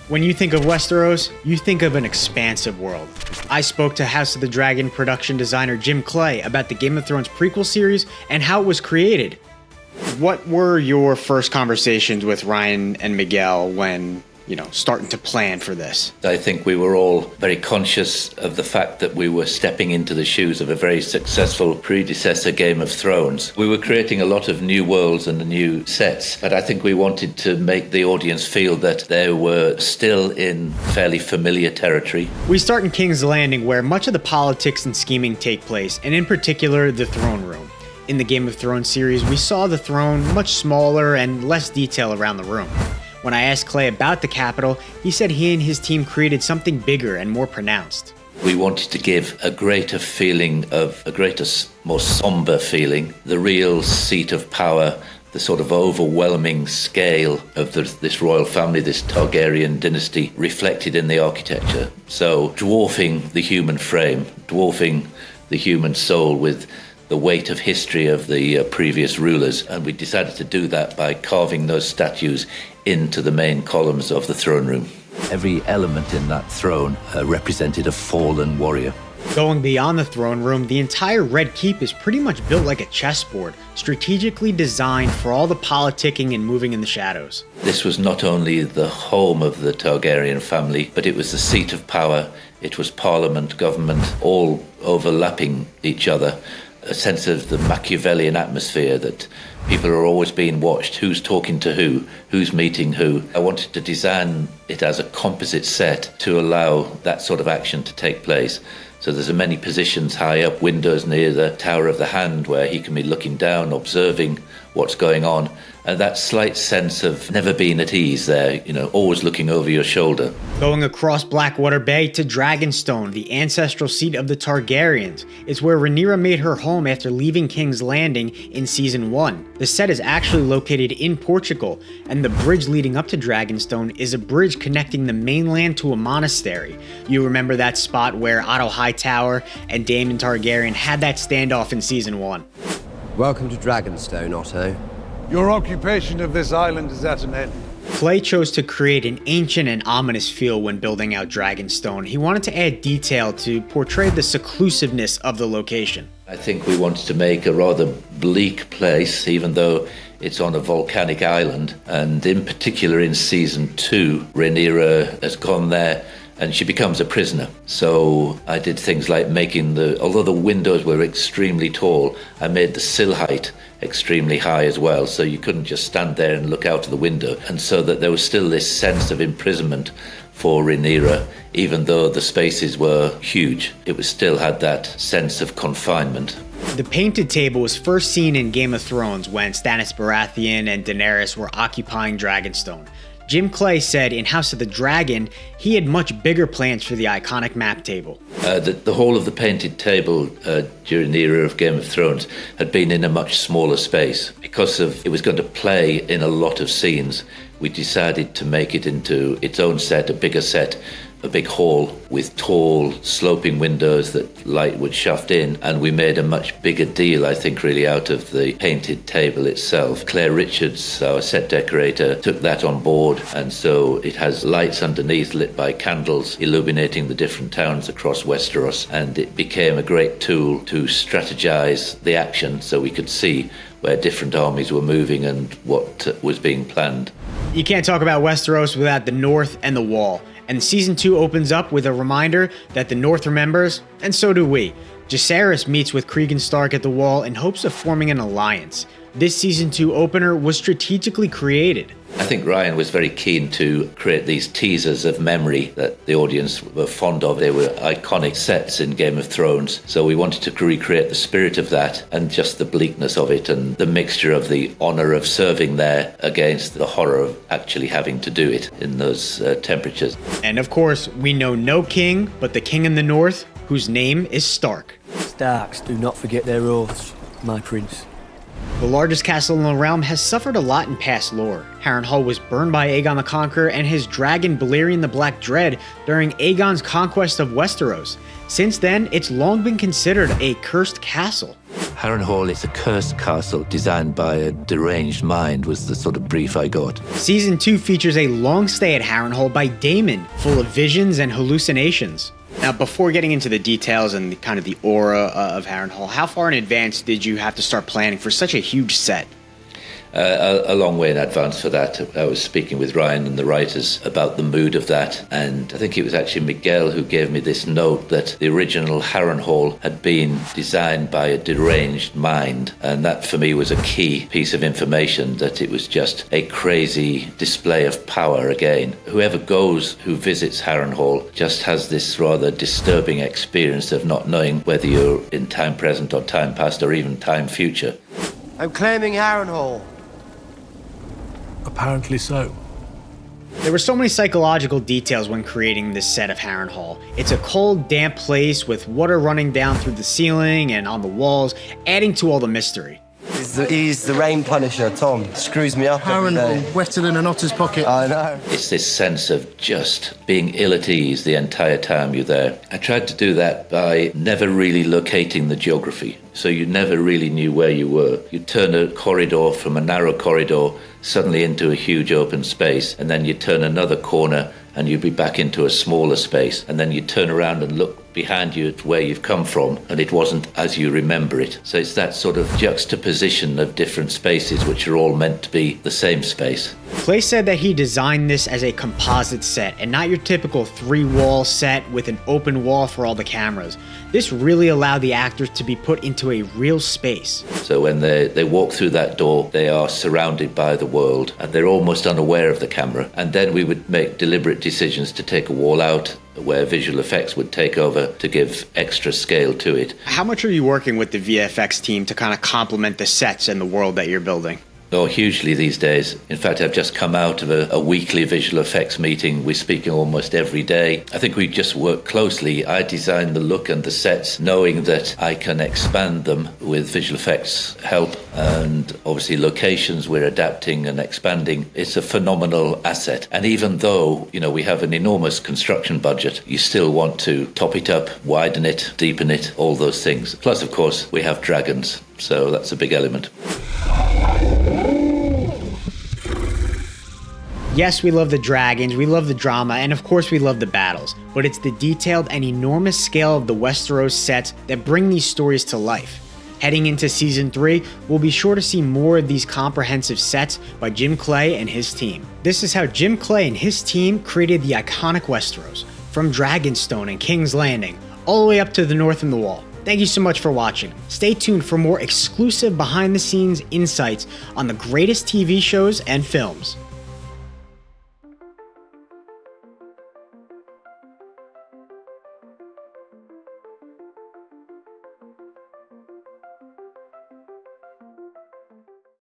When you think of Westeros, you think of an expansive world. I spoke to House of the Dragon production designer Jim Clay about the Game of Thrones prequel series and how it was created. What were your first conversations with Ryan and Miguel when, starting to plan for this? I think we were all very conscious of the fact that we were stepping into the shoes of a very successful predecessor Game of Thrones. We were creating a lot of new worlds and new sets, but I think we wanted to make the audience feel that they were still in fairly familiar territory. We start in King's Landing, where much of the politics and scheming take place, and in particular, the throne room. In the Game of Thrones series, we saw the throne much smaller and less detail around the room. When I asked Clay about the Capitol, he said he and his team created something bigger and more pronounced. We wanted to give a greater feeling of more somber feeling, the real seat of power, the sort of overwhelming scale of this royal family, this Targaryen dynasty, reflected in the architecture. So dwarfing the human frame, dwarfing the human soul with the weight of history of the previous rulers, and we decided to do that by carving those statues into the main columns of the throne room. Every element in that throne represented a fallen warrior. Going beyond the throne room, the entire Red Keep is pretty much built like a chessboard, strategically designed for all the politicking and moving in the shadows. This was not only the home of the Targaryen family, but it was the seat of power. It was parliament, government, all overlapping each other. A sense of the Machiavellian atmosphere that people are always being watched, who's talking to who's meeting who. I wanted to design it as a composite set to allow that sort of action to take place. So there's many positions high up, windows near the Tower of the Hand, where he can be looking down, observing what's going on. And that slight sense of never being at ease there, always looking over your shoulder. Going across Blackwater Bay to Dragonstone, the ancestral seat of the Targaryens, is where Rhaenyra made her home after leaving King's Landing in Season 1. The set is actually located in Portugal, and the bridge leading up to Dragonstone is a bridge connecting the mainland to a monastery. You remember that spot where Otto Hightower and Daemon Targaryen had that standoff in Season 1. Welcome to Dragonstone, Otto. Your occupation of this island is at an end. Clay chose to create an ancient and ominous feel when building out Dragonstone. He wanted to add detail to portray the seclusiveness of the location. I think we wanted to make a rather bleak place, even though it's on a volcanic island. And in particular in Season 2, Rhaenyra has gone there and she becomes a prisoner. So I did things like although the windows were extremely tall, I made the sill height extremely high as well, so you couldn't just stand there and look out of the window. And so that there was still this sense of imprisonment for Rhaenyra, even though the spaces were huge. It still had that sense of confinement. The painted table was first seen in Game of Thrones when Stannis Baratheon and Daenerys were occupying Dragonstone. Jim Clay said in House of the Dragon, he had much bigger plans for the iconic map table. The whole of the painted table during the era of Game of Thrones had been in a much smaller space. Because it was going to play in a lot of scenes, we decided to make it into its own set, a bigger set, a big hall with tall sloping windows that light would shaft in, and we made a much bigger deal, I think, really out of the painted table itself. Claire Richards, our set decorator, took that on board, and so it has lights underneath lit by candles illuminating the different towns across Westeros, and it became a great tool to strategize the action so we could see where different armies were moving and what was being planned. You can't talk about Westeros without the North and the Wall. And Season 2 opens up with a reminder that the North remembers, and so do we. Jacaerys meets with Cregan Stark at the Wall in hopes of forming an alliance. This Season 2 opener was strategically created. I think Ryan was very keen to create these teasers of memory that the audience were fond of. They were iconic sets in Game of Thrones, so we wanted to recreate the spirit of that and just the bleakness of it and the mixture of the honour of serving there against the horror of actually having to do it in those temperatures. And of course, we know no king but the king in the North, whose name is Stark. Starks do not forget their oaths, my prince. The largest castle in the realm has suffered a lot in past lore. Harrenhal was burned by Aegon the Conqueror and his dragon Balerion the Black Dread during Aegon's conquest of Westeros. Since then, it's long been considered a cursed castle. Harrenhal is a cursed castle designed by a deranged mind, was the sort of brief I got. Season 2 features a long stay at Harrenhal by Daemon, full of visions and hallucinations. Now, before getting into the details and kind of the aura of Harrenhal, how far in advance did you have to start planning for such a huge set? A long way in advance for that. I was speaking with Ryan and the writers about the mood of that, and I think it was actually Miguel who gave me this note that the original Harrenhal had been designed by a deranged mind, and that for me was a key piece of information, that it was just a crazy display of power again. Whoever goes who visits Harrenhal just has this rather disturbing experience of not knowing whether you're in time present or time past or even time future. I'm claiming Harrenhal. Apparently so. There were so many psychological details when creating this set of Harrenhal. It's a cold, damp place with water running down through the ceiling and on the walls, adding to all the mystery. He's the rain punisher, Tom. Screws me up every day. Harrenhal, wetter than an otter's pocket. I know. It's this sense of just being ill at ease the entire time you're there. I tried to do that by never really locating the geography. So you never really knew where you were. You turn a corridor from a narrow corridor suddenly into a huge open space, and then you turn another corner and you'd be back into a smaller space, and then you turn around and look behind you at where you've come from, and it wasn't as you remember it. So it's that sort of juxtaposition of different spaces which are all meant to be the same space. Clay said that he designed this as a composite set and not your typical 3-wall set with an open wall for all the cameras. This really allowed the actors to be put into a real space. So when they walk through that door, they are surrounded by the world and they're almost unaware of the camera. And then we would make deliberate decisions to take a wall out where visual effects would take over to give extra scale to it. How much are you working with the VFX team to kind of complement the sets and the world that you're building? Oh, hugely these days. In fact, I've just come out of a weekly visual effects meeting. We're speaking almost every day. I think we just work closely. I design the look and the sets, knowing that I can expand them with visual effects help. And obviously locations we're adapting and expanding. It's a phenomenal asset. And even though, we have an enormous construction budget, you still want to top it up, widen it, deepen it, all those things. Plus, of course, we have dragons. So that's a big element. Yes, we love the dragons, we love the drama, and of course we love the battles, but it's the detailed and enormous scale of the Westeros sets that bring these stories to life. Heading into Season 3, we'll be sure to see more of these comprehensive sets by Jim Clay and his team. This is how Jim Clay and his team created the iconic Westeros, from Dragonstone and King's Landing, all the way up to the north in the Wall. Thank you so much for watching. Stay tuned for more exclusive behind-the-scenes insights on the greatest TV shows and films.